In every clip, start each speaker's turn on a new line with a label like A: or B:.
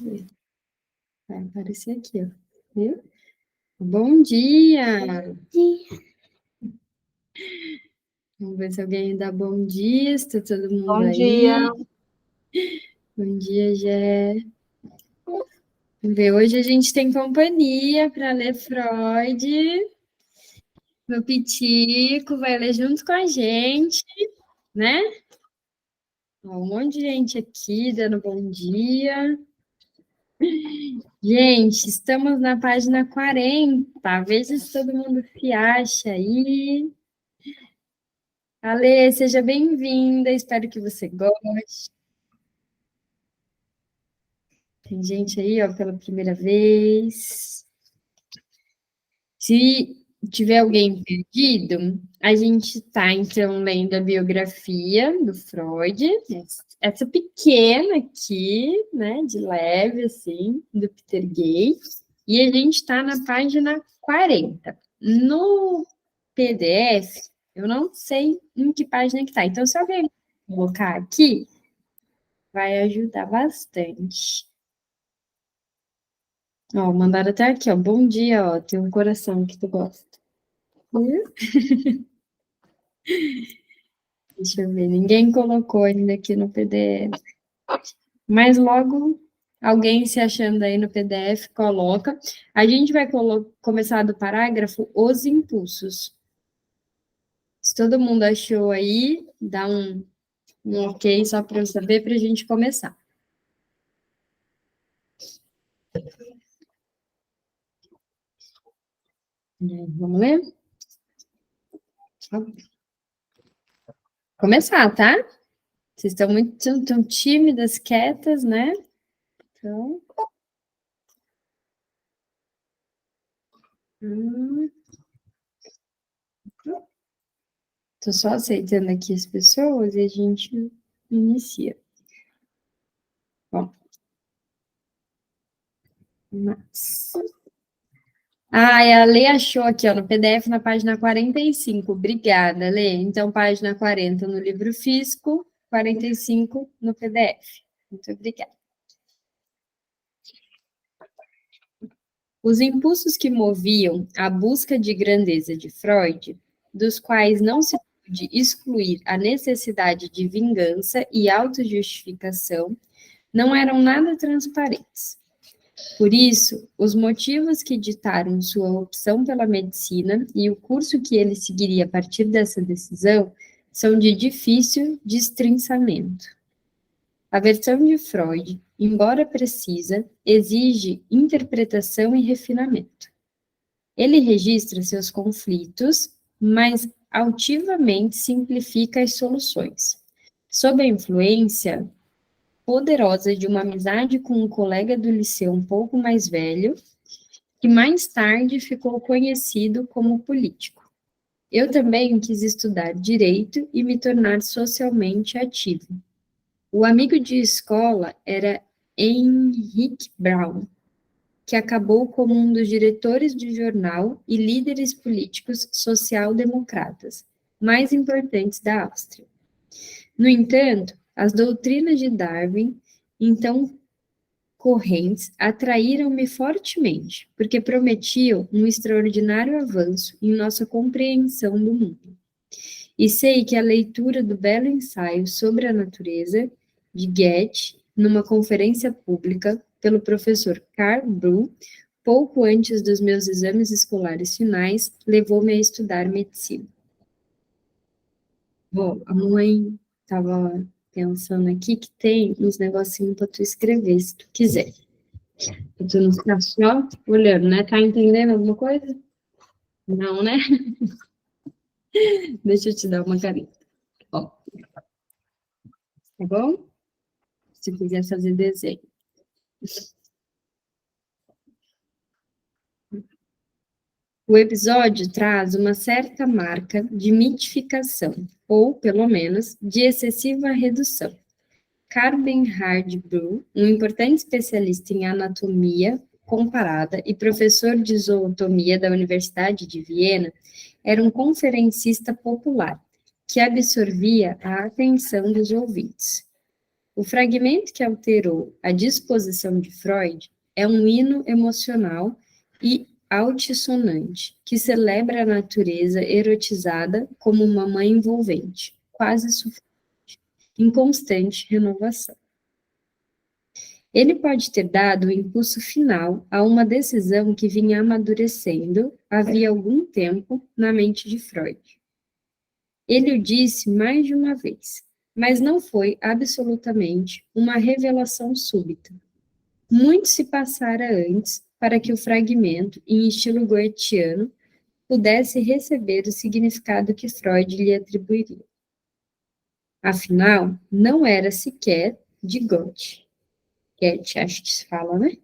A: ver. Vai aparecer aqui, ó. Viu? Bom dia! Vamos ver se alguém dá bom dia, está todo mundo
B: Bom
A: aí.
B: dia.
A: Bom dia, Gé. Vamos ver, hoje a gente tem companhia para ler Freud. Meu Pitico vai ler junto com a gente, né? Ó, um monte de gente aqui dando bom dia. Gente, estamos na página 40. Veja se todo mundo se acha aí. Ale, seja bem-vinda. Espero que você goste. Tem gente aí, ó, pela primeira vez. Se tiver alguém perdido, a gente está, então, lendo a biografia do Freud, essa pequena aqui, né, de leve, assim, do Peter Gay, e a gente está na página 40. No PDF, eu não sei em que página que está, então, se alguém colocar aqui, vai ajudar bastante. Ó, mandaram até aqui, ó, bom dia, ó, tem um coração que tu gosta. Deixa eu ver, ninguém colocou ainda aqui no PDF. Mas logo alguém se achando aí no PDF, coloca. A gente vai começar do parágrafo Os Impulsos. Se todo mundo achou aí, dá um ok só para eu saber, para a gente começar. Vamos ler? Começar, tá? Vocês estão muito tão tímidas, quietas, né? Então. Estou só aceitando aqui as pessoas e a gente inicia. Bom. Mas... a Lê achou aqui, ó, no PDF, na página 45. Obrigada, Lê. Então, página 40 no livro físico, 45 no PDF. Muito obrigada. Os impulsos que moviam a busca de grandeza de Freud, dos quais não se pôde excluir a necessidade de vingança e autojustificação, não eram nada transparentes. Por isso, os motivos que ditaram sua opção pela medicina e o curso que ele seguiria a partir dessa decisão são de difícil destrinçamento. A versão de Freud, embora precisa, exige interpretação e refinamento. Ele registra seus conflitos, mas altivamente simplifica as soluções. Sob a influência poderosa de uma amizade com um colega do liceu um pouco mais velho, que mais tarde ficou conhecido como político. Eu também quis estudar direito e me tornar socialmente ativo. O amigo de escola era Henrique Brown, que acabou como um dos diretores de jornal e líderes políticos social-democratas mais importantes da Áustria. No entanto, as doutrinas de Darwin, então correntes, atraíram-me fortemente, porque prometiam um extraordinário avanço em nossa compreensão do mundo. E sei que a leitura do belo ensaio sobre a natureza, de Goethe, numa conferência pública, pelo professor Karl Bru, pouco antes dos meus exames escolares finais, levou-me a estudar medicina. Bom, a mãe estava pensando aqui que tem uns negocinhos para tu escrever, se tu quiser. Tu não ficar só olhando, né? Tá entendendo alguma coisa? Não, né? Deixa eu te dar uma caneta. Ó, tá bom? Se quiser fazer desenho. O episódio traz uma certa marca de mitificação, ou, pelo menos, de excessiva redução. Bernhard Brühl, um importante especialista em anatomia comparada e professor de zootomia da Universidade de Viena, era um conferencista popular, que absorvia a atenção dos ouvintes. O fragmento que alterou a disposição de Freud é um hino emocional e altissonante, que celebra a natureza erotizada como uma mãe envolvente, quase sufocante, em constante renovação. Ele pode ter dado o impulso final a uma decisão que vinha amadurecendo havia algum tempo na mente de Freud. Ele o disse mais de uma vez, mas não foi absolutamente uma revelação súbita. Muito se passara antes para que o fragmento, em estilo goetheano, pudesse receber o significado que Freud lhe atribuiria. Afinal, não era sequer de Goethe. Goethe, acho que se fala, né?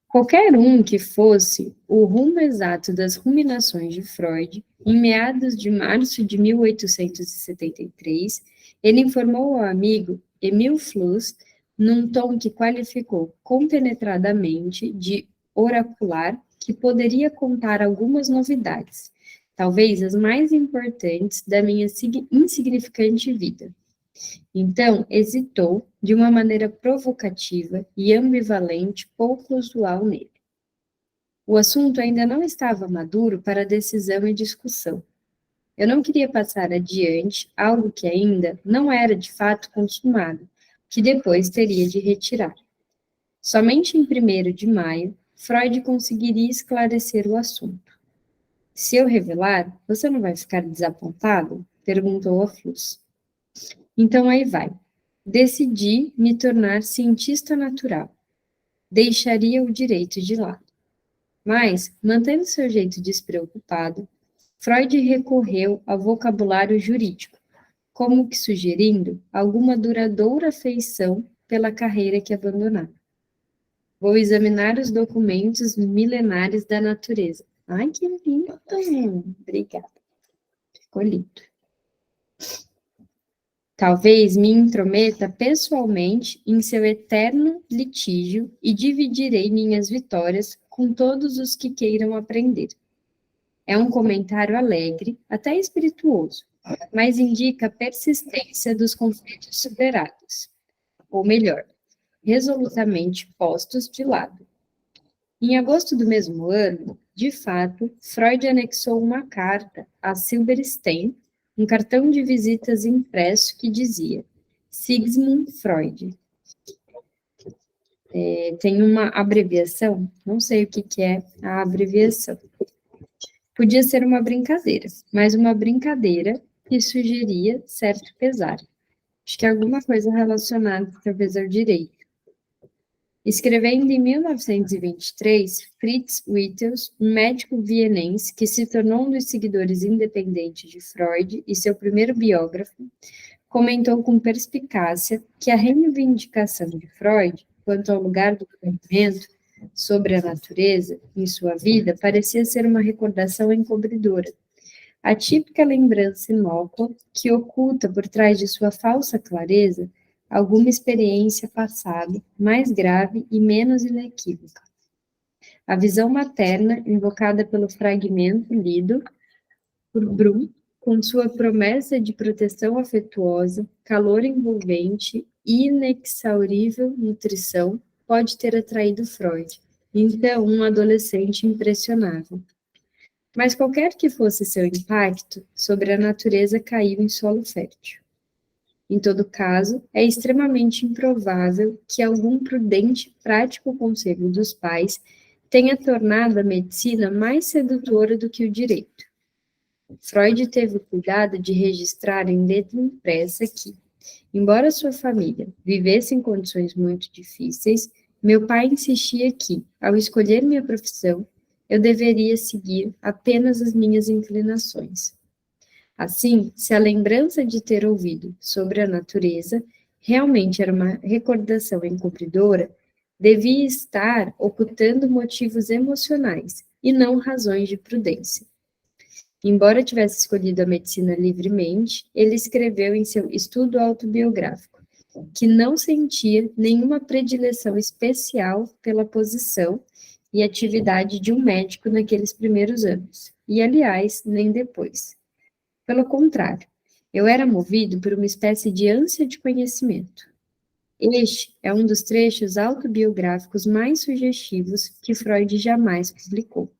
A: Qualquer um que fosse o rumo exato das ruminações de Freud, em meados de março de 1873, ele informou ao amigo Emil Fluss, num tom que qualificou compenetradamente de oracular, que poderia contar algumas novidades, talvez as mais importantes da minha insignificante vida. Então, hesitou de uma maneira provocativa e ambivalente pouco usual nele. O assunto ainda não estava maduro para decisão e discussão. Eu não queria passar adiante algo que ainda não era de fato consumado, que depois teria de retirar. Somente em 1º de maio, Freud conseguiria esclarecer o assunto. Se eu revelar, você não vai ficar desapontado? Perguntou a Fluss. Então aí vai. Decidi me tornar cientista natural. Deixaria o direito de lado. Mas, mantendo seu jeito despreocupado, Freud recorreu ao vocabulário jurídico, como que sugerindo alguma duradoura afeição pela carreira que abandonara. Vou examinar os documentos milenares da natureza. Ai, que lindo! Obrigada. Ficou lindo. Talvez me intrometa pessoalmente em seu eterno litígio e dividirei minhas vitórias com todos os que queiram aprender. É um comentário alegre, até espirituoso, mas indica a persistência dos conflitos superados, ou melhor, resolutamente postos de lado. Em agosto do mesmo ano, de fato, Freud anexou uma carta a Silberstein, um cartão de visitas impresso que dizia Sigmund Freud. Tem uma abreviação, não sei o que é a abreviação. Podia ser uma brincadeira, mas uma brincadeira que sugeria certo pesar. Acho que é alguma coisa relacionada, talvez, ao direito. Escrevendo em 1923, Fritz Wittels, um médico vienense que se tornou um dos seguidores independentes de Freud e seu primeiro biógrafo, comentou com perspicácia que a reivindicação de Freud, quanto ao lugar do conhecimento sobre a natureza em sua vida, parecia ser uma recordação encobridora. A típica lembrança inócua que oculta por trás de sua falsa clareza alguma experiência passada, mais grave e menos inequívoca. A visão materna, invocada pelo fragmento lido por Brum, com sua promessa de proteção afetuosa, calor envolvente e inexaurível nutrição, pode ter atraído Freud, então um adolescente impressionável. Mas qualquer que fosse seu impacto sobre a natureza caiu em solo fértil. Em todo caso, é extremamente improvável que algum prudente prático conselho dos pais tenha tornado a medicina mais sedutora do que o direito. Freud teve o cuidado de registrar em letra impressa que, embora sua família vivesse em condições muito difíceis, meu pai insistia que, ao escolher minha profissão, eu deveria seguir apenas as minhas inclinações. Assim, se a lembrança de ter ouvido sobre a natureza realmente era uma recordação encobridora, devia estar ocultando motivos emocionais e não razões de prudência. Embora tivesse escolhido a medicina livremente, ele escreveu em seu estudo autobiográfico que não sentia nenhuma predileção especial pela posição e atividade de um médico naqueles primeiros anos, e, aliás, nem depois. Pelo contrário, Eu era movido por uma espécie de ânsia de conhecimento. Este é um dos trechos autobiográficos mais sugestivos que Freud jamais publicou.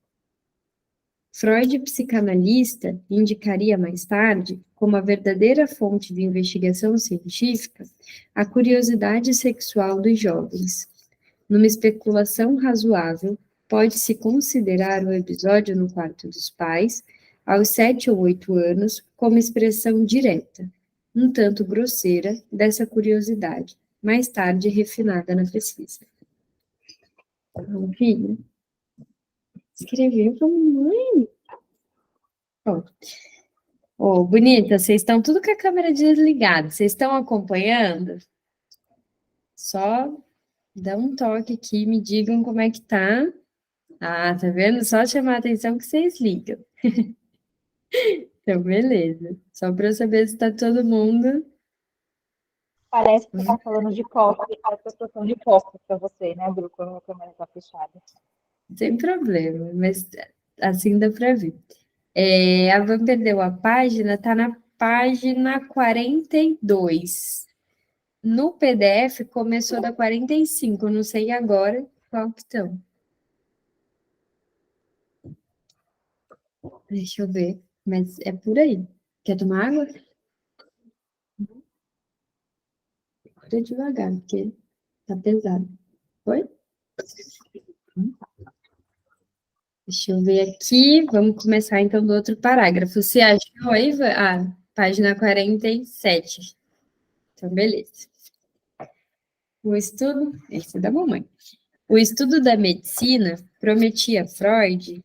A: Freud, psicanalista, indicaria mais tarde, como a verdadeira fonte de investigação científica, a curiosidade sexual dos jovens. Numa especulação razoável, pode-se considerar o episódio no quarto dos pais, aos 7 ou 8 anos, como expressão direta, um tanto grosseira, dessa curiosidade, mais tarde refinada na pesquisa. Então, filho, escreveu como mãe. Ô, bonita, vocês estão tudo com a câmera desligada. Vocês estão acompanhando? Só dá um toque aqui, me digam como é que tá. Ah, tá vendo? Só chamar a atenção que vocês ligam. Então, beleza. Só para eu saber se tá todo mundo.
B: Parece que tá falando de copo, a situação de copo para você, né, Bru, quando a câmera tá fechada.
A: Sem problema, mas assim dá para ver. A Van perdeu a página, tá na página 42. No PDF começou da 45, não sei agora qual que estão. Deixa eu ver, mas é por aí. Quer tomar água? Bora devagar, porque tá pesado. Oi? Deixa eu ver aqui. Vamos começar então do outro parágrafo. Você achou aí? Ah, página 47. Então, beleza. O estudo. Esse é da mamãe. O estudo da medicina prometia a Freud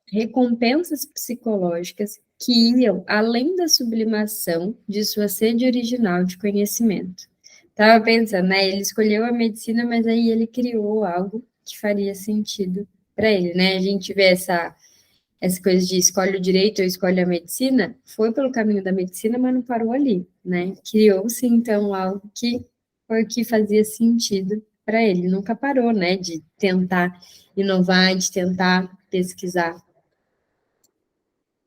A: recompensas psicológicas que iam além da sublimação de sua sede original de conhecimento. Estava pensando, né? Ele escolheu a medicina, mas aí ele criou algo que faria sentido para ele, né? A gente vê essa coisa de escolhe o direito ou escolhe a medicina, foi pelo caminho da medicina, mas não parou ali, né? Criou-se, então, algo que foi o que fazia sentido para ele. Nunca parou, né? De tentar inovar, de tentar pesquisar.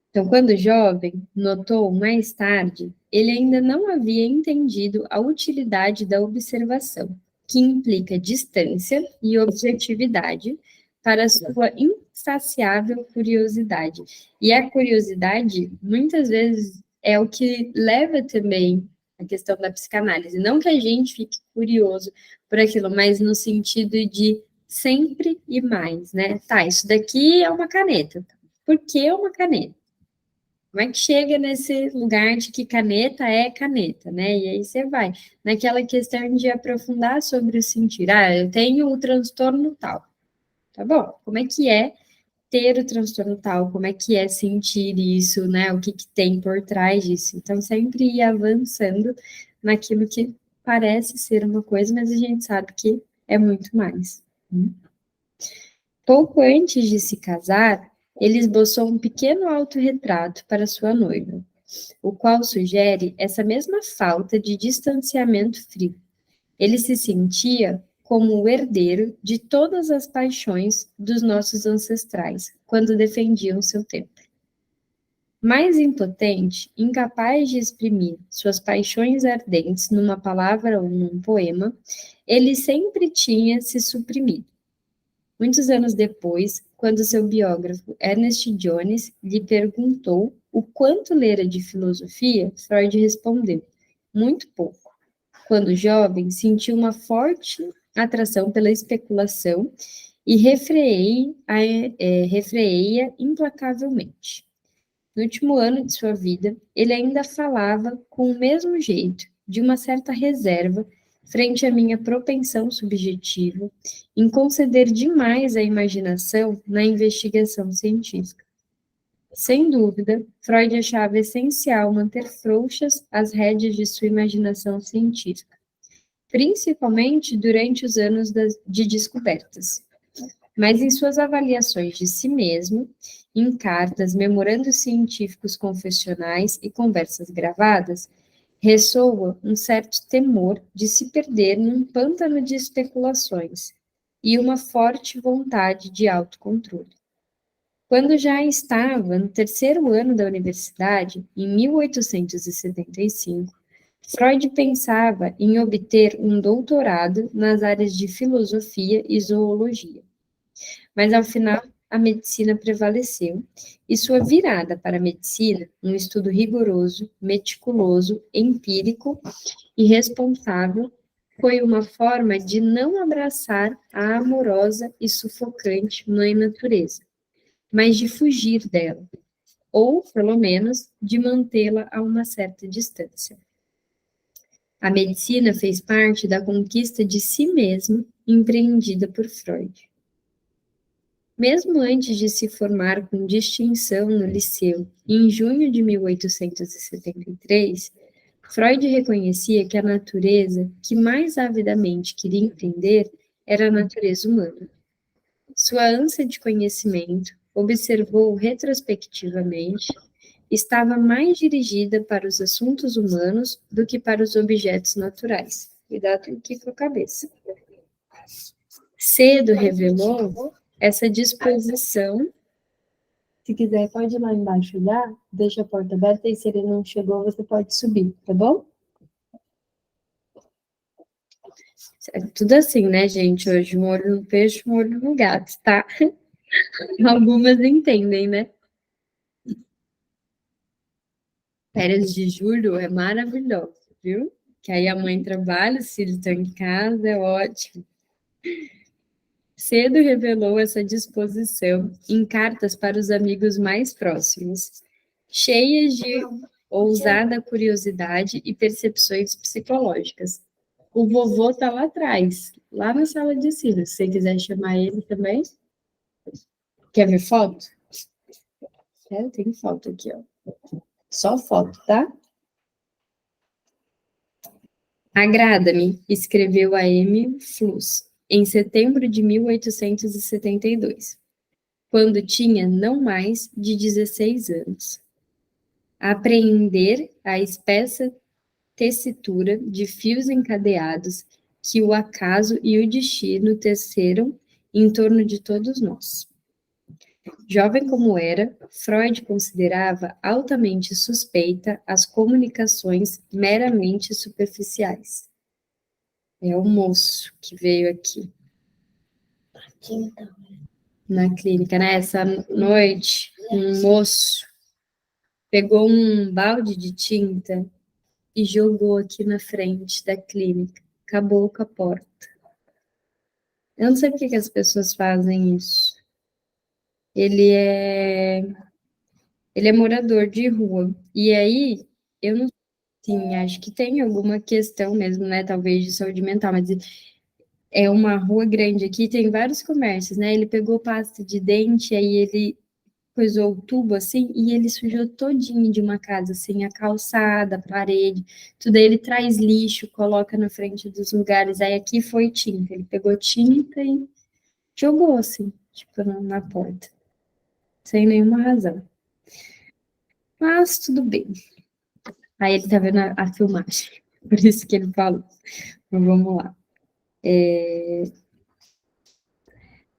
A: Então, quando jovem, notou mais tarde, ele ainda não havia entendido a utilidade da observação, que implica distância e objetividade para sua insaciável curiosidade. E a curiosidade, muitas vezes, é o que leva também a questão da psicanálise. Não que a gente fique curioso por aquilo, mas no sentido de sempre e mais, né? Tá, isso daqui é uma caneta. Por que uma caneta? Como é que chega nesse lugar de que caneta é caneta, né? E aí você vai naquela questão de aprofundar sobre o sentir. Ah, eu tenho o transtorno tal. Tá bom, como é que é ter o transtorno tal? Como é que é sentir isso, né? O que que tem por trás disso? Então, sempre ir avançando naquilo que parece ser uma coisa, mas a gente sabe que é muito mais. Pouco antes de se casar, ele esboçou um pequeno autorretrato para sua noiva, o qual sugere essa mesma falta de distanciamento frio. Ele se sentia como o herdeiro de todas as paixões dos nossos ancestrais, quando defendiam seu tempo. Mais impotente, incapaz de exprimir suas paixões ardentes numa palavra ou num poema, ele sempre tinha se suprimido. Muitos anos depois, quando seu biógrafo Ernest Jones lhe perguntou o quanto lera de filosofia, Freud respondeu: muito pouco. Quando jovem, sentiu uma forte atração pela especulação e refreia implacavelmente. No último ano de sua vida, ele ainda falava com o mesmo jeito, de uma certa reserva, frente à minha propensão subjetiva em conceder demais à imaginação na investigação científica. Sem dúvida, Freud achava essencial manter frouxas as rédeas de sua imaginação científica, principalmente durante os anos de descobertas. Mas em suas avaliações de si mesmo, em cartas, memorandos científicos confessionais e conversas gravadas, ressoa um certo temor de se perder num pântano de especulações e uma forte vontade de autocontrole. Quando já estava no terceiro ano da universidade, em 1875, Freud pensava em obter um doutorado nas áreas de filosofia e zoologia. Mas, ao final, a medicina prevaleceu, e sua virada para a medicina, um estudo rigoroso, meticuloso, empírico e responsável, foi uma forma de não abraçar a amorosa e sufocante mãe natureza, mas de fugir dela, ou, pelo menos, de mantê-la a uma certa distância. A medicina fez parte da conquista de si mesma, empreendida por Freud. Mesmo antes de se formar com distinção no Liceu, em junho de 1873, Freud reconhecia que a natureza que mais avidamente queria entender era a natureza humana. Sua ânsia de conhecimento, observou retrospectivamente, estava mais dirigida para os assuntos humanos do que para os objetos naturais. Cuidado aqui com a cabeça. Cedo revelou essa disposição. Se quiser, pode ir lá embaixo olhar, deixa a porta aberta e se ele não chegou, você pode subir, tá bom? É tudo assim, né, gente? Hoje um olho no peixe, um olho no gato, tá? Algumas entendem, né? Férias de julho é maravilhoso, viu? Que aí a mãe trabalha, os filhos estão em casa, é ótimo. Cedo revelou essa disposição em cartas para os amigos mais próximos, cheias de ousada curiosidade e percepções psicológicas. O vovô está lá atrás, lá na sala de cima. Se você quiser chamar ele também. Quer ver foto? É, tem foto aqui, ó. Só foto, tá? Agrada-me, escreveu a M. Fluss, em setembro de 1872, quando tinha não mais de 16 anos. Apreender a espessa tessitura de fios encadeados que o acaso e o destino teceram em torno de todos nós. Jovem como era, Freud considerava altamente suspeita as comunicações meramente superficiais. É o moço que veio aqui na clínica, né? Essa noite, um moço pegou um balde de tinta e jogou aqui na frente da clínica. Acabou com a porta. Eu não sei por que as pessoas fazem isso. Ele é morador de rua. E aí, eu não sim, acho que tem alguma questão mesmo, né? Talvez de saúde mental, mas é uma rua grande aqui, tem vários comércios, né? Ele pegou pasta de dente, aí ele coisou o tubo assim, e ele sujou todinho de uma casa, assim, a calçada, a parede, tudo aí ele traz lixo, coloca na frente dos lugares, aí aqui foi tinta, ele pegou tinta e jogou assim, tipo, na porta, sem nenhuma razão. Mas tudo bem. Aí ele tá vendo a filmagem, por isso que ele falou. Então vamos lá.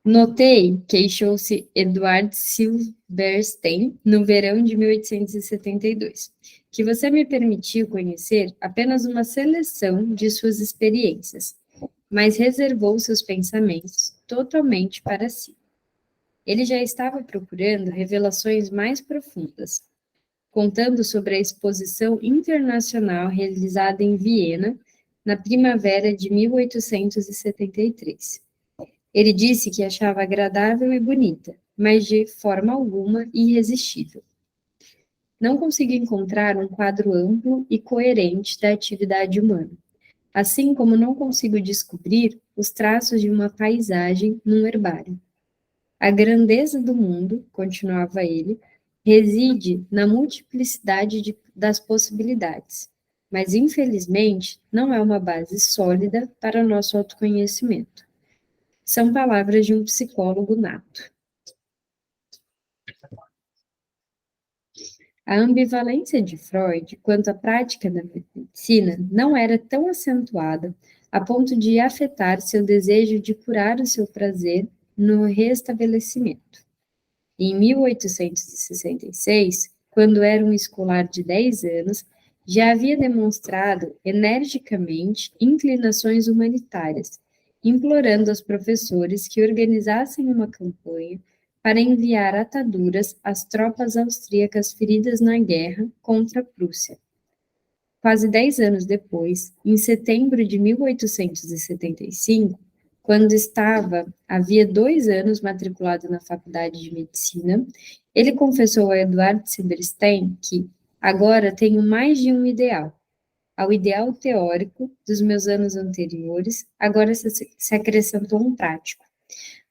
A: Notei, queixou-se Edward Silberstein no verão de 1872, que você me permitiu conhecer apenas uma seleção de suas experiências, mas reservou seus pensamentos totalmente para si. Ele já estava procurando revelações mais profundas, contando sobre a exposição internacional realizada em Viena na primavera de 1873. Ele disse que achava agradável e bonita, mas de forma alguma irresistível. Não conseguiu encontrar um quadro amplo e coerente da atividade humana, assim como não consigo descobrir os traços de uma paisagem num herbário. A grandeza do mundo, continuava ele, reside na multiplicidade das possibilidades, mas infelizmente não é uma base sólida para o nosso autoconhecimento. São palavras de um psicólogo nato. A ambivalência de Freud quanto à prática da medicina não era tão acentuada a ponto de afetar seu desejo de curar o seu prazer no restabelecimento. Em 1866, quando era um escolar de 10 anos, já havia demonstrado energicamente inclinações humanitárias, implorando aos professores que organizassem uma campanha para enviar ataduras às tropas austríacas feridas na guerra contra a Prússia. Quase 10 anos depois, em setembro de 1875, quando havia 2 anos matriculado na Faculdade de Medicina, ele confessou a Eduard Silberstein que agora tenho mais de um ideal. Ao ideal teórico dos meus anos anteriores, agora se acrescentou um prático.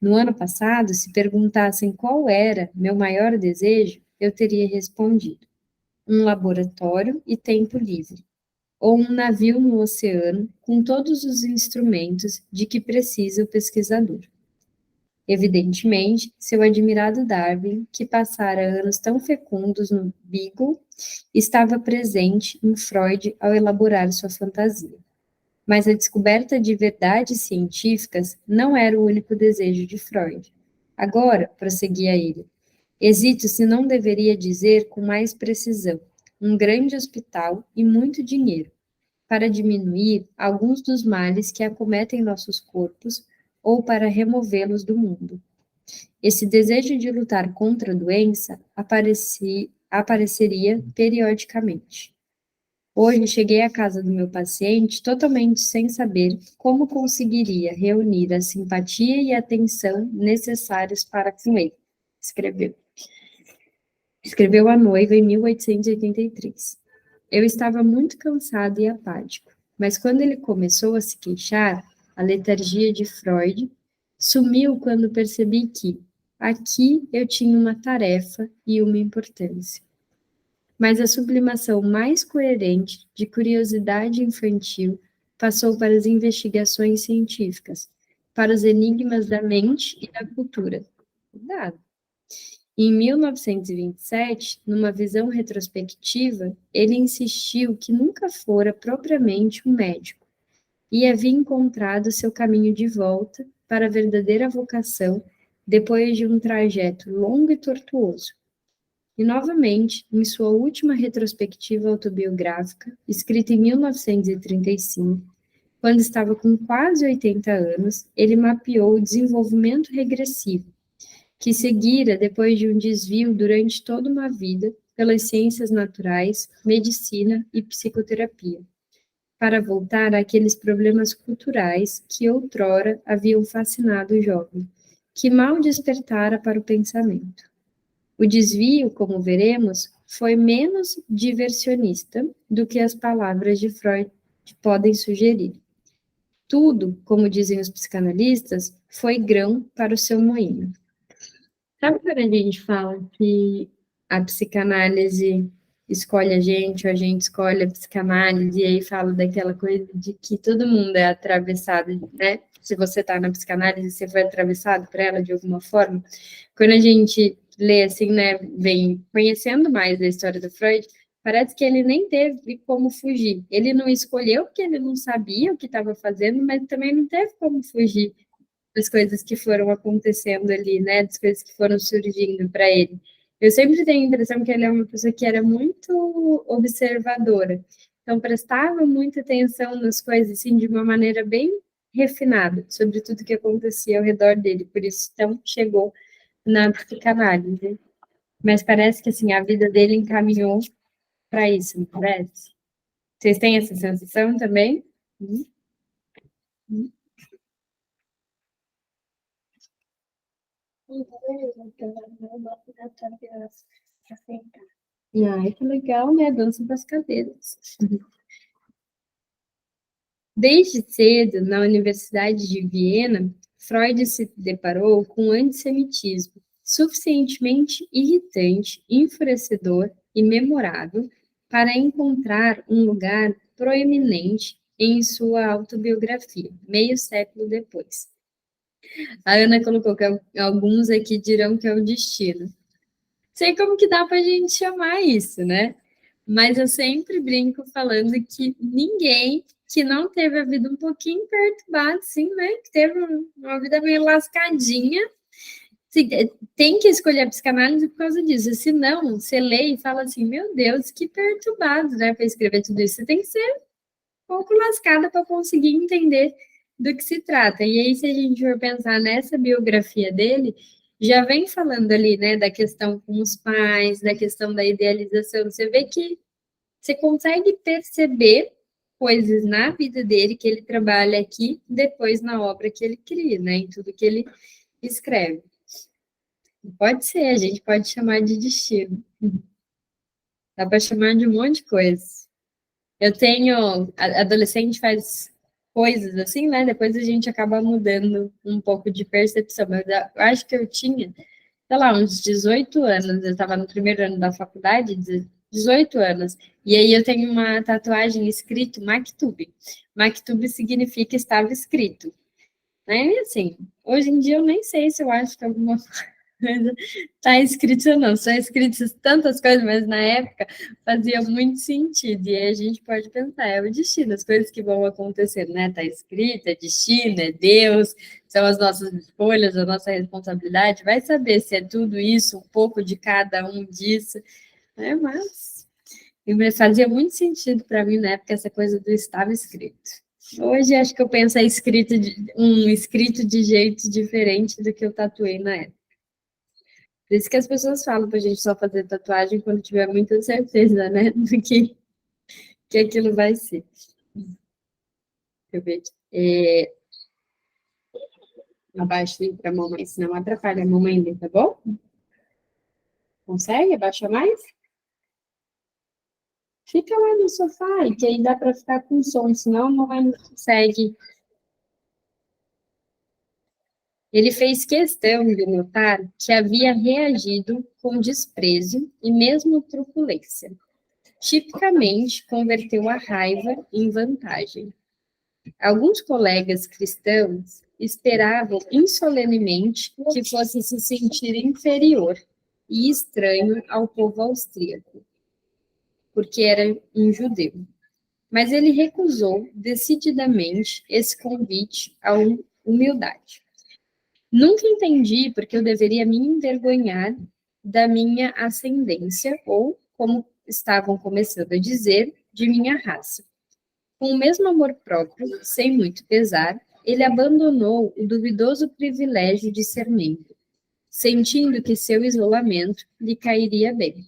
A: No ano passado, se perguntassem qual era meu maior desejo, eu teria respondido: um laboratório e tempo livre, ou um navio no oceano com todos os instrumentos de que precisa o pesquisador. Evidentemente, seu admirado Darwin, que passara anos tão fecundos no Beagle, estava presente em Freud ao elaborar sua fantasia. Mas a descoberta de verdades científicas não era o único desejo de Freud. Agora, prosseguia ele, hesito se não deveria dizer com mais precisão, um grande hospital e muito dinheiro, para diminuir alguns dos males que acometem nossos corpos ou para removê-los do mundo. Esse desejo de lutar contra a doença apareceria periodicamente. Hoje cheguei à casa do meu paciente totalmente sem saber como conseguiria reunir a simpatia e a atenção necessários para com ele, escreveu. Escreveu a noiva em 1883. Eu estava muito cansado e apático, mas quando ele começou a se queixar, a letargia de Freud sumiu quando percebi que aqui eu tinha uma tarefa e uma importância. Mas a sublimação mais coerente de curiosidade infantil passou para as investigações científicas, para os enigmas da mente e da cultura. Cuidado. Em 1927, numa visão retrospectiva, ele insistiu que nunca fora propriamente um médico e havia encontrado seu caminho de volta para a verdadeira vocação depois de um trajeto longo e tortuoso. E, novamente, em sua última retrospectiva autobiográfica, escrita em 1935, quando estava com quase 80 anos, ele mapeou o desenvolvimento regressivo, que seguira depois de um desvio durante toda uma vida pelas ciências naturais, medicina e psicoterapia, para voltar àqueles problemas culturais que outrora haviam fascinado o jovem, que mal despertara para o pensamento. O desvio, como veremos, foi menos diversionista do que as palavras de Freud podem sugerir. Tudo, como dizem os psicanalistas, foi grão para o seu moinho. Sabe quando a gente fala que a psicanálise escolhe a gente, ou a gente escolhe a psicanálise, e aí fala daquela coisa de que todo mundo é atravessado, né? Se você está na psicanálise, você foi atravessado por ela de alguma forma. Quando a gente lê assim, né, vem conhecendo mais a história do Freud, parece que ele nem teve como fugir. Ele não escolheu porque ele não sabia o que estava fazendo, mas também não teve como fugir das coisas que foram acontecendo ali, né, das coisas que foram surgindo para ele. Eu sempre tenho a impressão que ele é uma pessoa que era muito observadora, então prestava muita atenção nas coisas, assim, de uma maneira bem refinada, sobre tudo que acontecia ao redor dele, por isso, então, chegou na psicanálise. Mas parece que, assim, a vida dele encaminhou para isso, não parece? Vocês têm essa sensação também? Ai, que legal, né? Dança das cadeiras. Desde cedo, na Universidade de Viena, Freud se deparou com o antissemitismo, suficientemente irritante, enfurecedor e memorável para encontrar um lugar proeminente em sua autobiografia, meio século depois. A Ana colocou que alguns aqui dirão que é o destino. Sei como que dá para a gente chamar isso, né? Mas eu sempre brinco falando que ninguém que não teve a vida um pouquinho perturbada, assim, né? Que teve uma vida meio lascadinha, tem que escolher a psicanálise por causa disso. Senão, você lê e fala assim, meu Deus, que perturbado, né, para escrever tudo isso. Você tem que ser um pouco lascada para conseguir entender do que se trata. E aí, se a gente for pensar nessa biografia dele, já vem falando ali, né, da questão com os pais, da questão da idealização. Você vê que você consegue perceber coisas na vida dele que ele trabalha aqui, depois na obra que ele cria, né, em tudo que ele escreve. Pode ser, a gente pode chamar de destino. Dá para chamar de um monte de coisa. Eu tenho, adolescente faz coisas assim, né? Depois a gente acaba mudando um pouco de percepção. Mas eu acho que eu tinha, sei lá, uns 18 anos. Eu estava no primeiro ano da faculdade, 18 anos. E aí eu tenho uma tatuagem escrito Maktub. Maktub significa estava escrito. Né? E assim, hoje em dia eu nem sei se eu acho que alguma coisa está escrito ou não. São escritas tantas coisas, mas na época fazia muito sentido. E aí a gente pode pensar, é o destino, as coisas que vão acontecer, né? Está escrito, é destino, é Deus, são as nossas escolhas, a nossa responsabilidade. Vai saber se é tudo isso, um pouco de cada um disso, né? Mas fazia muito sentido para mim na época essa coisa do estava escrito. Hoje acho que eu penso um escrito de jeito diferente do que eu tatuei na época. Por isso que as pessoas falam pra gente só fazer tatuagem quando tiver muita certeza, né, do que aquilo vai ser. Deixa eu ver aqui. Abaixa aí pra mamãe, senão atrapalha a mamãe, tá bom? Consegue? Abaixa mais? Fica lá no sofá, que aí dá pra ficar com som, senão a mamãe não consegue. Ele fez questão de notar que havia reagido com desprezo e mesmo truculência. Tipicamente, converteu a raiva em vantagem. Alguns colegas cristãos esperavam insolenemente que fosse se sentir inferior e estranho ao povo austríaco, porque era um judeu. Mas ele recusou decididamente esse convite à humildade. Nunca entendi porque eu deveria me envergonhar da minha ascendência, ou, como estavam começando a dizer, de minha raça. Com o mesmo amor próprio, sem muito pesar, ele abandonou o duvidoso privilégio de ser membro, sentindo que seu isolamento lhe cairia bem.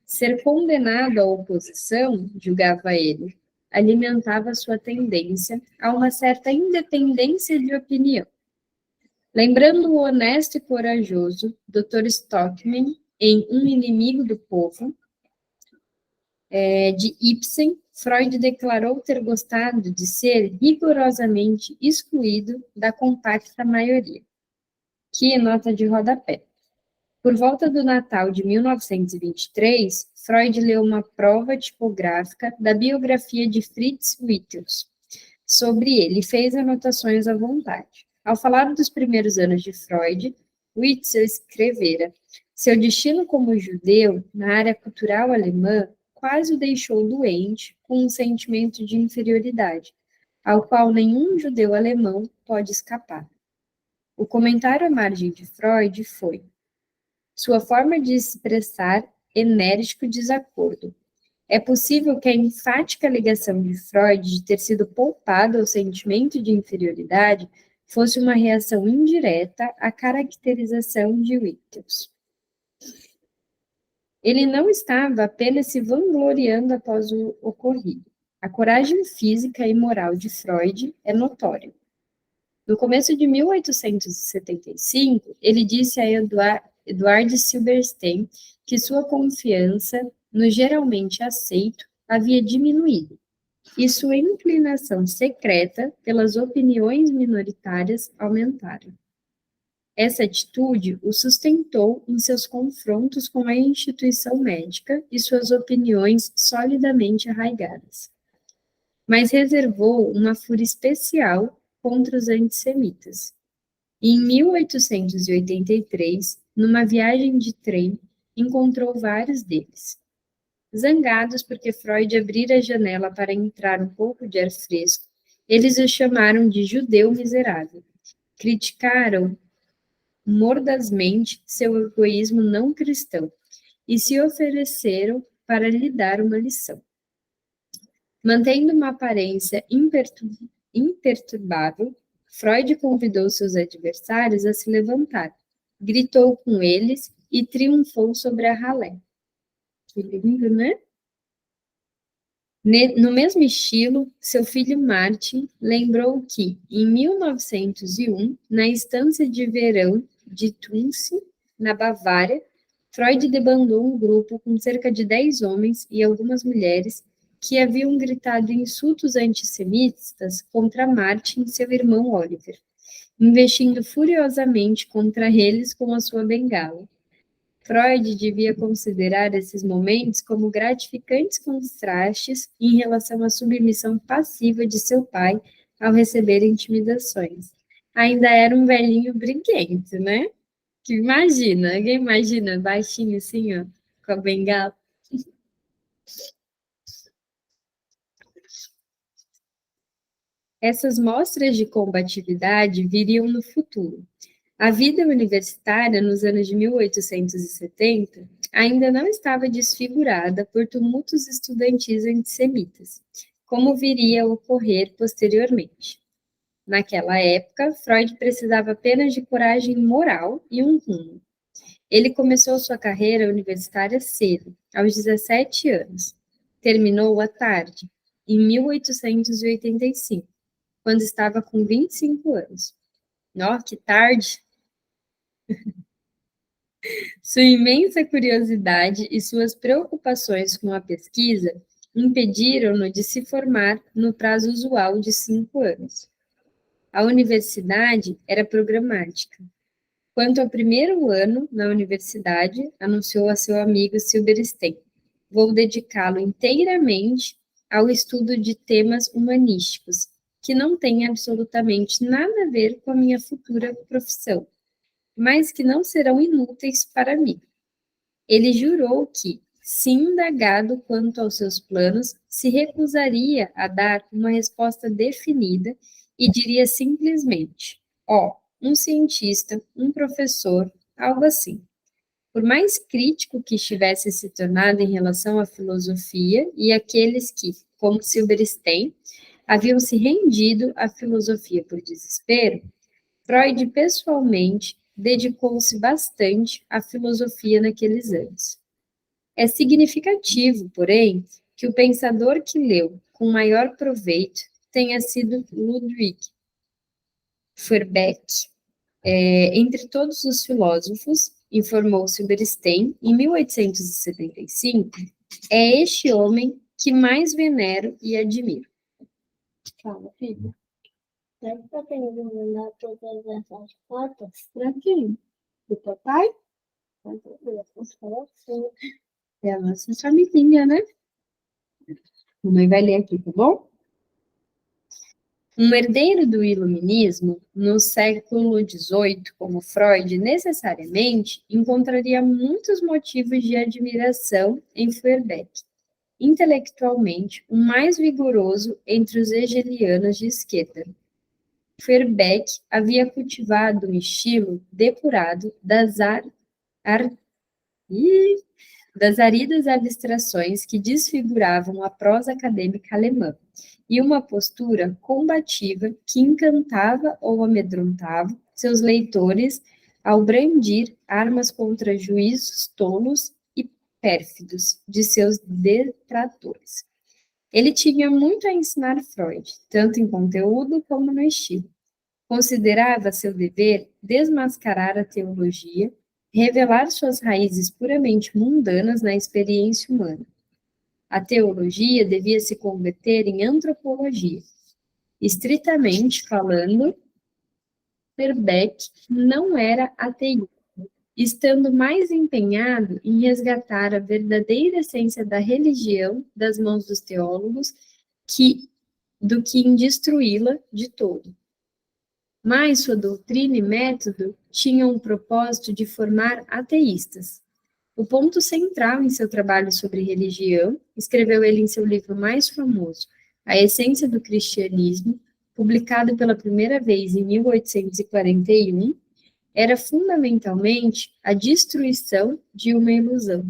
A: Ser condenado à oposição, julgava ele, alimentava sua tendência a uma certa independência de opinião. Lembrando o honesto e corajoso Dr. Stockman em Um Inimigo do Povo, de Ibsen, Freud declarou ter gostado de ser rigorosamente excluído da compacta maioria. Que nota de rodapé. Por volta do Natal de 1923, Freud leu uma prova tipográfica da biografia de Fritz Wittels sobre ele e fez anotações à vontade. Ao falar dos primeiros anos de Freud, Wittels escrevera: seu destino como judeu na área cultural alemã quase o deixou doente com um sentimento de inferioridade, ao qual nenhum judeu alemão pode escapar. O comentário à margem de Freud foi: sua forma de expressar enérgico desacordo. É possível que a enfática ligação de Freud de ter sido poupado ao sentimento de inferioridade fosse uma reação indireta à caracterização de Wittels. Ele não estava apenas se vangloriando após o ocorrido. A coragem física e moral de Freud é notória. No começo de 1875, ele disse a Eduard Silberstein que sua confiança no geralmente aceito havia diminuído, e sua inclinação secreta pelas opiniões minoritárias aumentaram. Essa atitude o sustentou em seus confrontos com a instituição médica e suas opiniões solidamente arraigadas. Mas reservou uma fúria especial contra os antissemitas. E em 1883, numa viagem de trem, encontrou vários deles. Zangados porque Freud abrira a janela para entrar um pouco de ar fresco, eles o chamaram de judeu miserável. Criticaram mordazmente seu egoísmo não cristão e se ofereceram para lhe dar uma lição. Mantendo uma aparência imperturbável, Freud convidou seus adversários a se levantar, gritou com eles e triunfou sobre a ralé. Que lindo, né? No mesmo estilo, seu filho Martin lembrou que, em 1901, na estância de verão de Tunce, na Bavária, Freud debandou um grupo com cerca de 10 homens e algumas mulheres que haviam gritado insultos antissemitas contra Martin e seu irmão Oliver, investindo furiosamente contra eles com a sua bengala. Freud devia considerar esses momentos como gratificantes contrastes em relação à submissão passiva de seu pai ao receber intimidações. Ainda era um velhinho briguento, né? Que imagina, alguém imagina, baixinho assim, ó, com a bengala. Essas mostras de combatividade viriam no futuro. A vida universitária, nos anos de 1870, ainda não estava desfigurada por tumultos estudantis antissemitas, como viria a ocorrer posteriormente. Naquela época, Freud precisava apenas de coragem moral e um rumo. Ele começou sua carreira universitária cedo, aos 17 anos. Terminou à tarde, em 1885, quando estava com 25 anos. Nossa, que tarde! Sua imensa curiosidade e suas preocupações com a pesquisa impediram-no de se formar no prazo usual de 5 anos. A universidade era programática. Quanto ao primeiro ano na universidade, anunciou a seu amigo Silberstein, vou dedicá-lo inteiramente ao estudo de temas humanísticos, que não têm absolutamente nada a ver com a minha futura profissão, mas que não serão inúteis para mim. Ele jurou que, se indagado quanto aos seus planos, se recusaria a dar uma resposta definida e diria simplesmente: um cientista, um professor, algo assim. Por mais crítico que estivesse se tornado em relação à filosofia e aqueles que, como Silberstein, haviam se rendido à filosofia por desespero, Freud pessoalmente dedicou-se bastante à filosofia naqueles anos. É significativo, porém, que o pensador que leu com maior proveito tenha sido Ludwig Feuerbach. Entre todos os filósofos, informou Silberstein, em 1875, é este homem que mais venero e admiro.
C: Calma, filha. Deve estar querendo mandar todas essas fotos tranquilo. Do papai?
A: É a nossa família, né? Mamãe vai ler aqui, tá bom? Um herdeiro do iluminismo, no século XVIII, como Freud, necessariamente encontraria muitos motivos de admiração em Feuerbach. Intelectualmente, o mais vigoroso entre os hegelianos de esquerda. Feuerbach havia cultivado um estilo depurado das áridas abstrações que desfiguravam a prosa acadêmica alemã, e uma postura combativa que encantava ou amedrontava seus leitores ao brandir armas contra juízos tolos e pérfidos de seus detratores. Ele tinha muito a ensinar Freud, tanto em conteúdo como no estilo. Considerava seu dever desmascarar a teologia, revelar suas raízes puramente mundanas na experiência humana. A teologia devia se converter em antropologia. Estritamente falando, Feuerbach não era ateísta, estando mais empenhado em resgatar a verdadeira essência da religião das mãos dos teólogos do que em destruí-la de todo. Mas sua doutrina e método tinham o propósito de formar ateístas. O ponto central em seu trabalho sobre religião, escreveu ele em seu livro mais famoso, A Essência do Cristianismo, publicado pela primeira vez em 1841, era fundamentalmente a destruição de uma ilusão,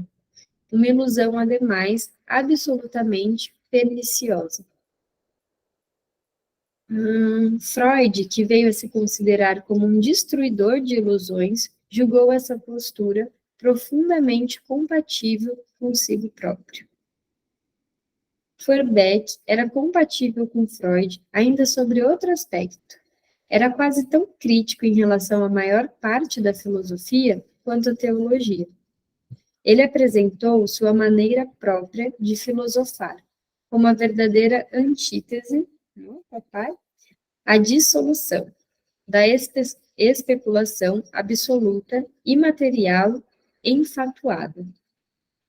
A: ademais, absolutamente perniciosa. Freud, que veio a se considerar como um destruidor de ilusões, julgou essa postura profundamente compatível consigo próprio. Feuerbach era compatível com Freud ainda sobre outro aspecto. Era quase tão crítico em relação à maior parte da filosofia quanto à teologia. Ele apresentou sua maneira própria de filosofar, como a verdadeira antítese, a dissolução da especulação absoluta, imaterial, enfatuada.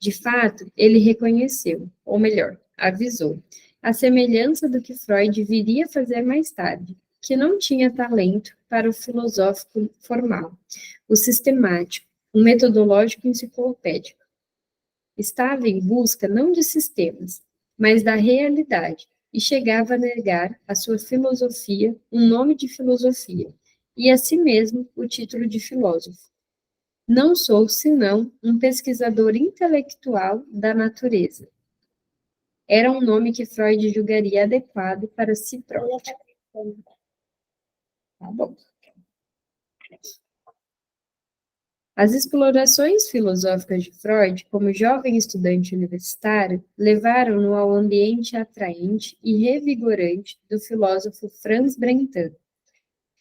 A: De fato, ele reconheceu, ou melhor, avisou, a semelhança do que Freud viria a fazer mais tarde, que não tinha talento para o filosófico formal, o sistemático, o metodológico enciclopédico. Estava em busca não de sistemas, mas da realidade, e chegava a negar à sua filosofia um nome de filosofia, e a si mesmo o título de filósofo. Não sou, senão, um pesquisador intelectual da natureza. Era um nome que Freud julgaria adequado para si próprio. Tá bom. As explorações filosóficas de Freud, como jovem estudante universitário, levaram-no ao ambiente atraente e revigorante do filósofo Franz Brentano.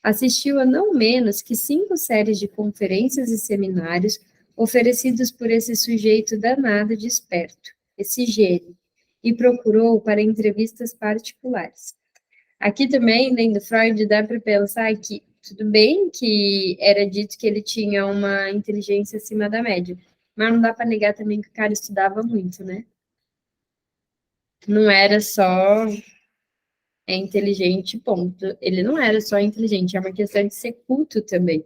A: Assistiu a não menos que 5 séries de conferências e seminários oferecidos por esse sujeito danado de esperto, esse gênio, e procurou para entrevistas particulares. Aqui também, lendo Freud, dá para pensar que tudo bem que era dito que ele tinha uma inteligência acima da média, mas não dá para negar também que o cara estudava muito, né? Não era só inteligente, ponto. Ele não era só inteligente, é uma questão de ser culto também.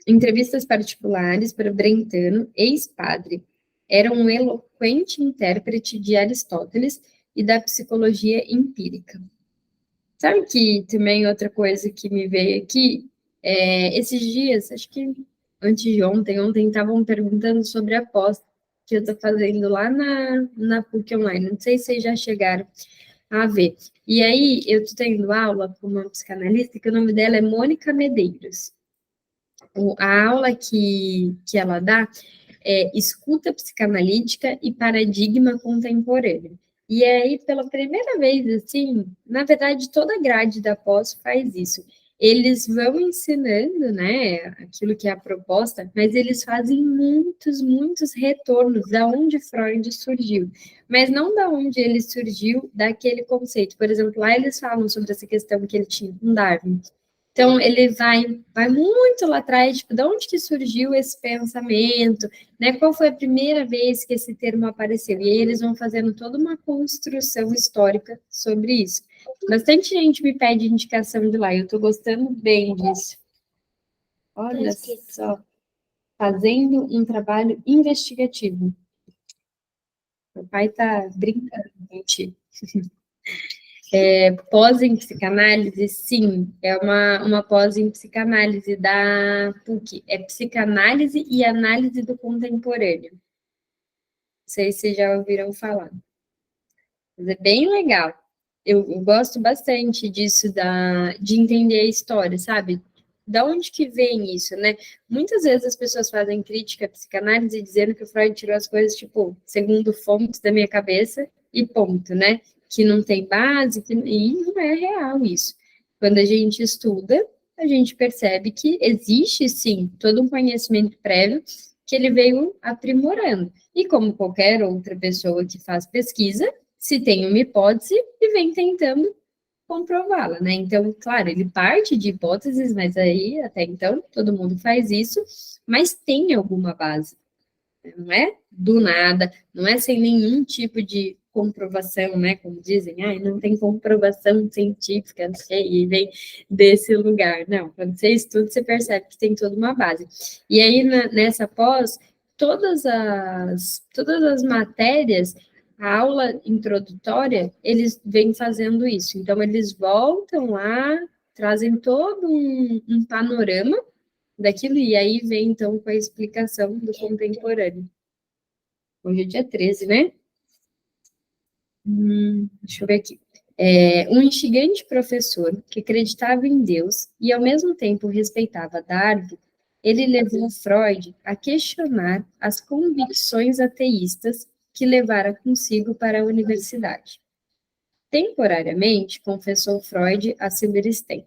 A: Entrevistas particulares para Brentano, ex-padre. Era um eloquente intérprete de Aristóteles e da psicologia empírica. Sabe que também outra coisa que me veio aqui, esses dias, acho que antes de ontem estavam perguntando sobre a pós que eu estou fazendo lá na PUC Online. Não sei se vocês já chegaram a ver. E aí, eu estou tendo aula com uma psicanalista, que o nome dela é Mônica Medeiros. A aula que ela dá é Escuta Psicanalítica e Paradigma Contemporâneo. E aí, pela primeira vez, assim, na verdade, toda a grade da pós faz isso. Eles vão ensinando, né, aquilo que é a proposta, mas eles fazem muitos retornos da onde Freud surgiu, mas não da onde ele surgiu daquele conceito. Por exemplo, lá eles falam sobre essa questão que ele tinha com Darwin. Então, ele vai muito lá atrás, tipo, de onde que surgiu esse pensamento, né? Qual foi a primeira vez que esse termo apareceu? E aí eles vão fazendo toda uma construção histórica sobre isso. Bastante gente me pede indicação de lá, e eu estou gostando bem disso. Olha só, fazendo um trabalho investigativo. Meu pai está brincando, gente. Pós em psicanálise, sim, é uma pós em psicanálise da PUC, é psicanálise e análise do contemporâneo. Não sei se vocês já ouviram falar. Mas é bem legal. Eu gosto bastante disso, de entender a história, sabe? Da onde que vem isso, né? Muitas vezes as pessoas fazem crítica à psicanálise dizendo que o Freud tirou as coisas, tipo, segundo fontes da minha cabeça e ponto, né? Que não tem base, e não é real isso. Quando a gente estuda, a gente percebe que existe, sim, todo um conhecimento prévio que ele veio aprimorando. E como qualquer outra pessoa que faz pesquisa, se tem uma hipótese e vem tentando comprová-la, né? Então, claro, ele parte de hipóteses, mas aí, até então, todo mundo faz isso, mas tem alguma base. Não é do nada, não é sem nenhum tipo de comprovação, né? Como dizem, não tem comprovação científica, não sei, e vem desse lugar. Não, quando você estuda, você percebe que tem toda uma base. E aí, nessa pós, todas as matérias, a aula introdutória, eles vêm fazendo isso. Então, eles voltam lá, trazem todo um panorama daquilo, e aí vem, então, com a explicação do contemporâneo. Hoje é dia 13, né? Deixa eu ver aqui. Um instigante professor que acreditava em Deus e, ao mesmo tempo, respeitava Darwin, ele levou Freud a questionar as convicções ateístas que levara consigo para a universidade. Temporariamente, confessou Freud a Silberstein,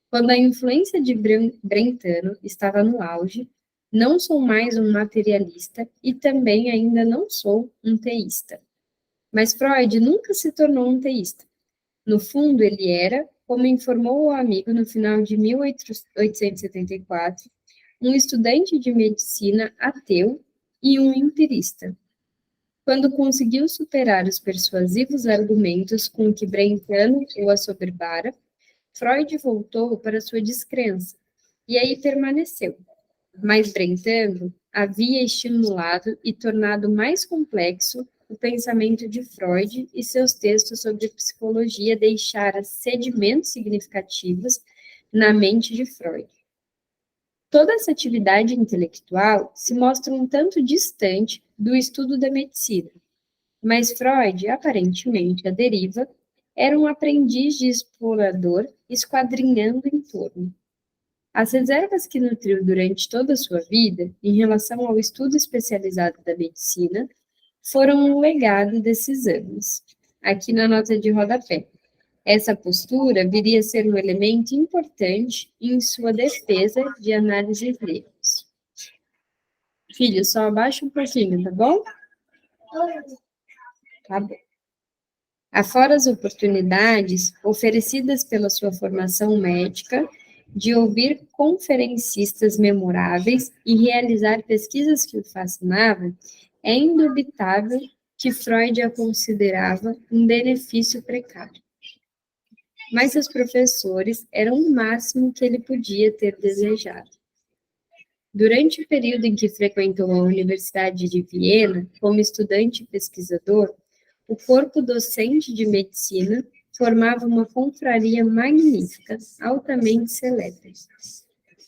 A: quando a influência de Brentano estava no auge, não sou mais um materialista e também ainda não sou um teísta. Mas Freud nunca se tornou um teísta. No fundo, ele era, como informou o amigo no final de 1874, um estudante de medicina ateu e um empirista. Quando conseguiu superar os persuasivos argumentos com que Brentano o assoberbara, Freud voltou para sua descrença, e aí permaneceu. Mas Brentano havia estimulado e tornado mais complexo o pensamento de Freud, e seus textos sobre psicologia deixaram sedimentos significativos na mente de Freud. Toda essa atividade intelectual se mostra um tanto distante do estudo da medicina, mas Freud, aparentemente à deriva, era um aprendiz de explorador esquadrinhando em torno. As reservas que nutriu durante toda a sua vida em relação ao estudo especializado da medicina foram um legado desses anos. Aqui na nota de rodapé. Essa postura viria a ser um elemento importante em sua defesa de análises livres. Filho, só abaixa um pouquinho, tá bom? Tá bom. Afora as oportunidades oferecidas pela sua formação médica, de ouvir conferencistas memoráveis e realizar pesquisas que o fascinavam, é indubitável que Freud a considerava um benefício precário. Mas seus professores eram o máximo que ele podia ter desejado. Durante o período em que frequentou a Universidade de Viena, como estudante e pesquisador, o corpo docente de medicina formava uma confraria magnífica, altamente celebre.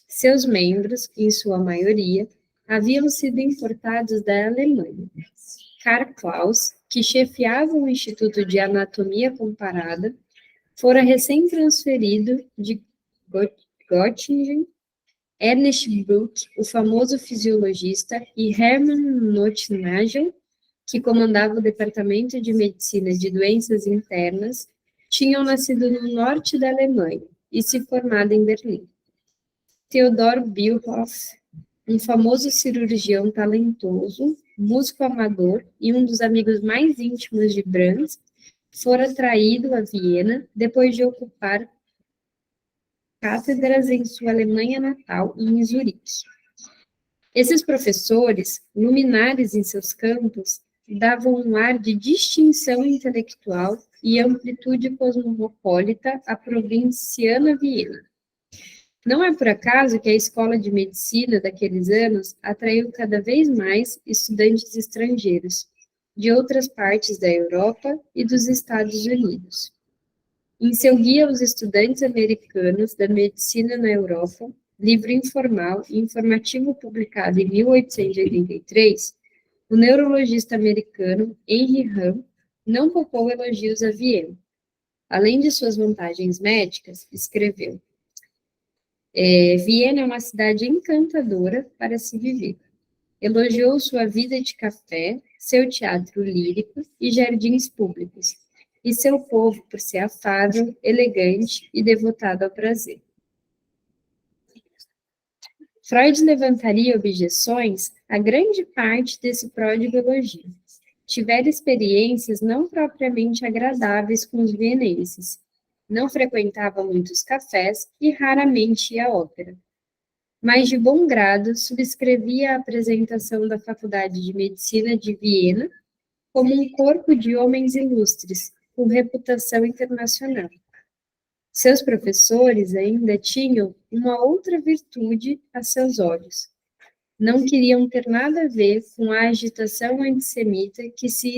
A: Seus membros, em sua maioria, haviam sido importados da Alemanha. Karl Klaus, que chefiava o Instituto de Anatomia Comparada, fora recém-transferido de Göttingen. Ernest Bruck, o famoso fisiologista, e Hermann Nothnagel, que comandava o Departamento de Medicina de Doenças Internas, tinham nascido no norte da Alemanha e se formado em Berlim. Theodor Bierhoff, um famoso cirurgião talentoso, músico amador e um dos amigos mais íntimos de Brahms, fora traído a Viena depois de ocupar cátedras em sua Alemanha natal e em Zurique. Esses professores, luminares em seus campos, davam um ar de distinção intelectual e amplitude cosmopolita à provinciana Viena. Não é por acaso que a escola de medicina daqueles anos atraiu cada vez mais estudantes estrangeiros, de outras partes da Europa e dos Estados Unidos. Em seu guia aos estudantes americanos da medicina na Europa, livro informal e informativo publicado em 1883, o neurologista americano Henry Ham não poupou elogios a Viena. Além de suas vantagens médicas, escreveu: Viena é uma cidade encantadora para se viver. Elogiou sua vida de café, seu teatro lírico e jardins públicos, e seu povo por ser afável, elegante e devotado ao prazer. Freud levantaria objeções a grande parte desse pródigo elogio. Tivera experiências não propriamente agradáveis com os vienenses. Não frequentava muitos cafés e raramente ia à ópera. Mas de bom grado subscrevia a apresentação da Faculdade de Medicina de Viena como um corpo de homens ilustres, com reputação internacional. Seus professores ainda tinham uma outra virtude a seus olhos. Não queriam ter nada a ver com a agitação antissemita que se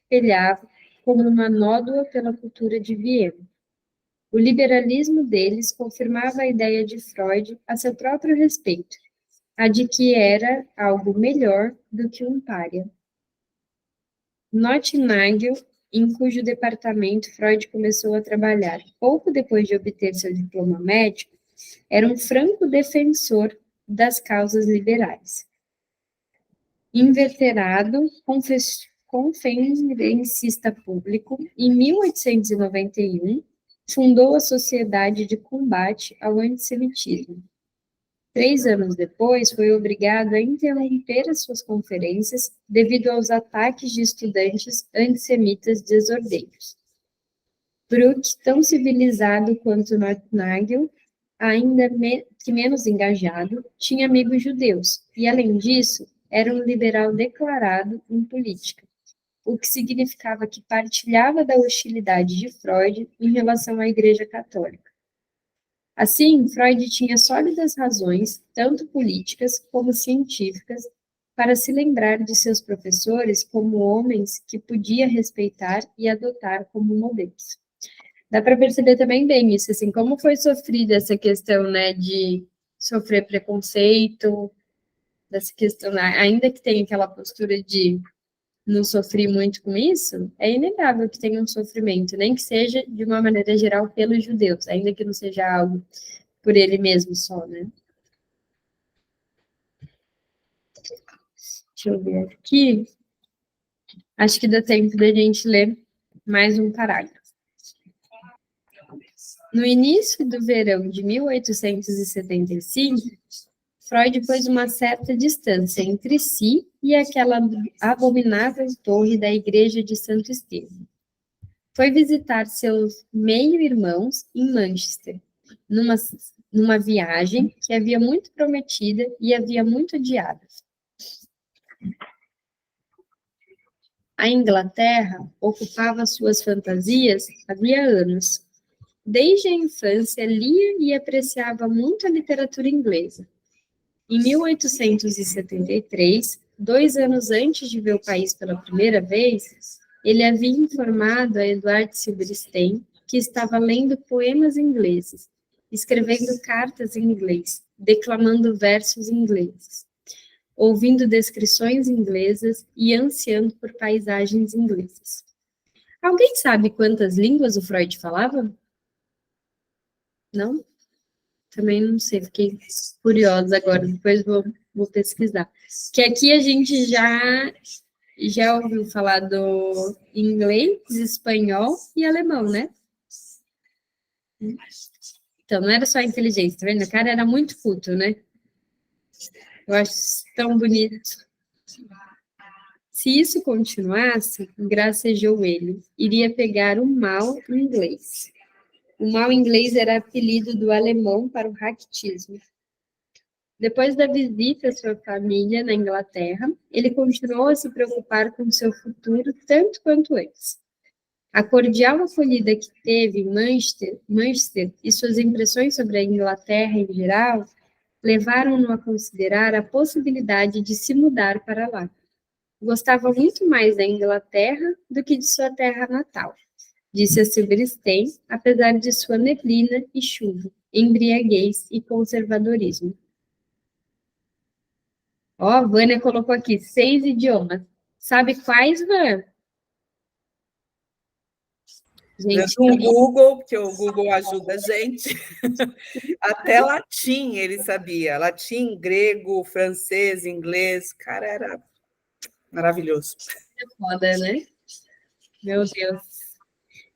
A: espelhava como uma nódoa pela cultura de Viena. O liberalismo deles confirmava a ideia de Freud a seu próprio respeito, a de que era algo melhor do que um pária. Nottingham, em cujo departamento Freud começou a trabalhar pouco depois de obter seu diploma médico, era um franco defensor das causas liberais. Inveterado, conferencista público, em 1891, fundou a Sociedade de Combate ao Antissemitismo. 3 anos depois, foi obrigado a interromper as suas conferências devido aos ataques de estudantes antissemitas desordeiros. Brooke, tão civilizado quanto Nagel, ainda que menos engajado, tinha amigos judeus, e, além disso, era um liberal declarado em política, o que significava que partilhava da hostilidade de Freud em relação à Igreja Católica. Assim, Freud tinha sólidas razões, tanto políticas como científicas, para se lembrar de seus professores como homens que podia respeitar e adotar como modelos. Dá para perceber também bem isso, assim, como foi sofrida essa questão, né, de sofrer preconceito, dessa questão, né, ainda que tenha aquela postura de não sofrer muito com isso, é inegável que tenha um sofrimento, nem que seja de uma maneira geral pelos judeus, ainda que não seja algo por ele mesmo só, né? Deixa eu ver aqui. Acho que dá tempo da gente ler mais um parágrafo. No início do verão de 1875, Freud pôs uma certa distância entre si e aquela abominável torre da igreja de Santo Estevão. Foi visitar seus meio-irmãos em Manchester, numa viagem que havia muito prometida e havia muito adiada. A Inglaterra ocupava suas fantasias havia anos. Desde a infância, lia e apreciava muito a literatura inglesa. Em 1873, 2 anos antes de ver o país pela primeira vez, ele havia informado a Edward Silverstein que estava lendo poemas ingleses, escrevendo cartas em inglês, declamando versos ingleses, ouvindo descrições inglesas e ansiando por paisagens inglesas. Alguém sabe quantas línguas o Freud falava? Não? Também não sei, fiquei curiosa agora, depois vou pesquisar. Que aqui a gente já ouviu falar do inglês, espanhol e alemão, né? Então, não era só inteligência, tá vendo? O cara era muito culto, né? Eu acho tão bonito. Se isso continuasse, gracejou ele, iria pegar o mal inglês. O mal inglês era apelido do alemão para o raquitismo. Depois da visita à sua família na Inglaterra, ele continuou a se preocupar com seu futuro tanto quanto antes. A cordial acolhida que teve em Manchester e suas impressões sobre a Inglaterra em geral levaram-no a considerar a possibilidade de se mudar para lá. Gostava muito mais da Inglaterra do que de sua terra natal, disse a Silverstein, apesar de sua neblina e chuva, embriaguez e conservadorismo. Ó, a Vânia colocou aqui 6 idiomas. Sabe quais, Vânia?
D: Gente, um Google, porque o Google ajuda a gente. Até latim ele sabia. Latim, grego, francês, inglês. Cara, era maravilhoso.
A: É foda, né? Meu Deus.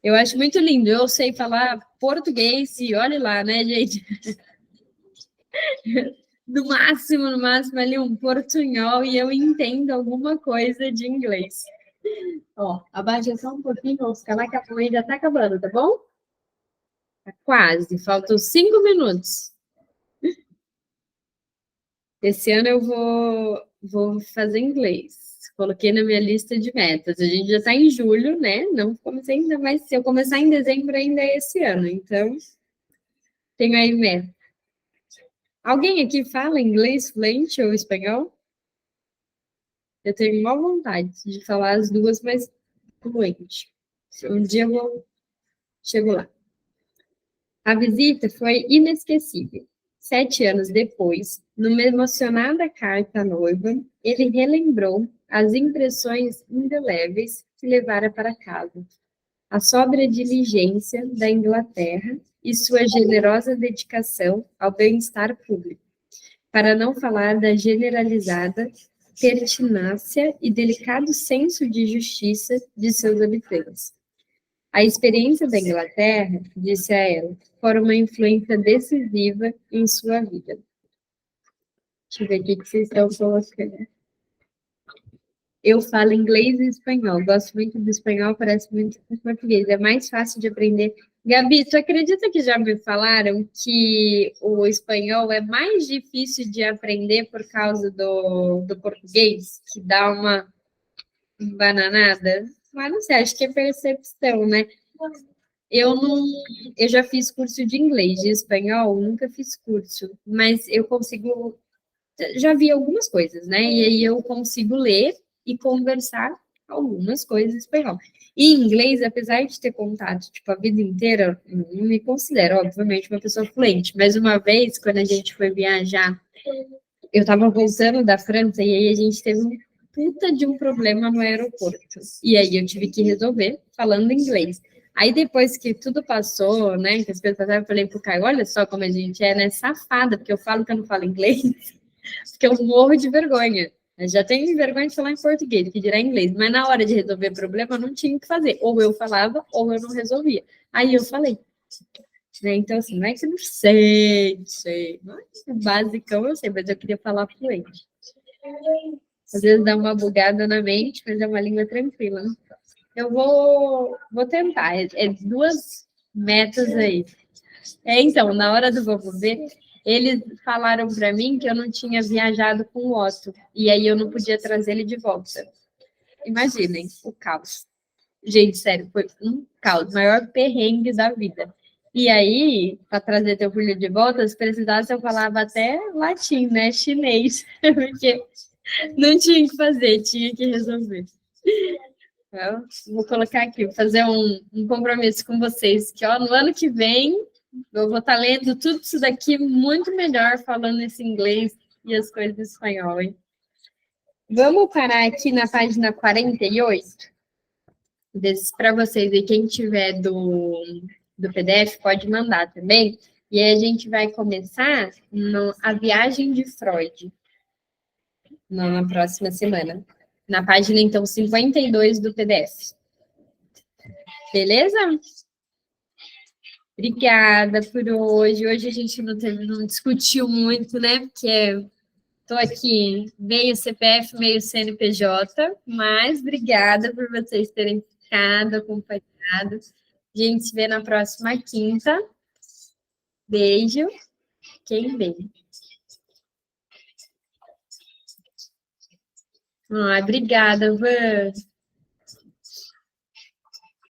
A: Eu acho muito lindo. Eu sei falar português e olhe lá, né, gente? No máximo, ali um portunhol e eu entendo alguma coisa de inglês. Ó, abaixa só um pouquinho, vamos ficar lá que a folha já tá acabando, tá bom? Tá quase, faltam 5 minutos. Esse ano eu vou fazer inglês. Coloquei na minha lista de metas. A gente já está em julho, né? Não comecei ainda, mas se eu começar em dezembro ainda é esse ano. Então, tenho aí meta. Alguém aqui fala inglês fluente ou espanhol? Eu tenho maior vontade de falar as duas, mas fluente. Um dia chego lá. A visita foi inesquecível. 7 anos depois, numa emocionada carta à noiva, ele relembrou as impressões indeléveis que levara para casa, a sóbria diligência da Inglaterra e sua generosa dedicação ao bem-estar público, para não falar da generalizada pertinácia e delicado senso de justiça de seus habitantes. A experiência da Inglaterra, disse a ela, foi uma influência decisiva em sua vida. Deixa eu ver o que vocês estão colocando. Eu falo inglês e espanhol. Gosto muito do espanhol, parece muito com português. É mais fácil de aprender. Gabi, tu acredita que já me falaram que o espanhol é mais difícil de aprender por causa do português? Que dá uma bananada? Mas não sei, acho que é percepção, né? Eu já fiz curso de inglês, de espanhol, nunca fiz curso, mas eu consigo, já vi algumas coisas, né? E aí eu consigo ler e conversar algumas coisas em espanhol. E em inglês, apesar de ter contato, tipo, a vida inteira, não me considero, obviamente, uma pessoa fluente, mas uma vez, quando a gente foi viajar, eu tava voltando da França e aí a gente teve um puta de um problema no aeroporto. E aí eu tive que resolver falando inglês. Aí depois que tudo passou, né, que as coisas passaram, eu falei pro Caio, olha só como a gente é, né, safada, porque eu falo que eu não falo inglês, porque eu morro de vergonha. Eu já tenho vergonha de falar em português, que dirá inglês, mas na hora de resolver problema, eu não tinha o que fazer. Ou eu falava, ou eu não resolvia. Aí eu falei. Né? Então, assim, não é que eu não sei. Não é que basicão eu sei, mas eu queria falar fluente. Às vezes dá uma bugada na mente, mas é uma língua tranquila. Né? Eu vou tentar. É 2 metas aí. Então, na hora do vamos ver, eles falaram para mim que eu não tinha viajado com o Otto. E aí eu não podia trazer ele de volta. Imaginem o caos. Gente, sério, foi um caos. Maior perrengue da vida. E aí, para trazer teu filho de volta, se precisasse, eu falava até latim, né? Chinês. Porque não tinha o que fazer, tinha que resolver. Então, vou colocar aqui, vou fazer um compromisso com vocês, que ó, no ano que vem eu vou estar lendo tudo isso daqui muito melhor, falando esse inglês e as coisas em espanhol, hein? Vamos parar aqui na página 48, para vocês, e quem tiver do PDF pode mandar também. E aí a gente vai começar a viagem de Freud na próxima semana. Na página, então, 52 do PDF. Beleza? Obrigada por hoje. Hoje a gente não discutiu muito, né? Porque estou aqui meio CPF, meio CNPJ, mas obrigada por vocês terem ficado acompanhados. A gente se vê na próxima quinta. Beijo. Quem bem. Obrigada, Van.